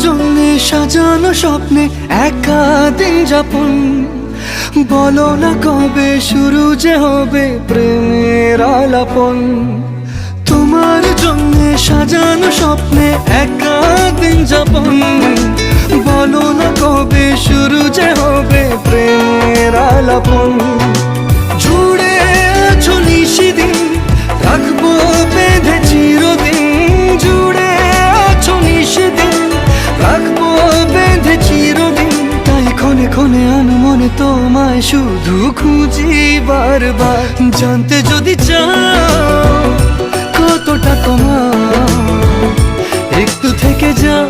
জন্যে সাজানো স্বপ্নে একা দিন যাপন, বলো না কবে শুরু যে হবে প্রেমের আলাপন। তোমার জন্যে সাজানো স্বপ্নে একা দিন যাপন, বলো না কবে শুরু যে হবে প্রেমের আলাপন। জুড়ে আছো নিশিদিন, রাখবো বেঁধে চিরদিন। জুড়ে আছো নিশিদিন, রাখবো বেঁধে চিরদিন। তাই ক্ষণে ক্ষণে আনমনে তোমায় শুধু খুঁজি বারবার। জানতে যদি চাও কতটা তোমার, একটু থেকে যাও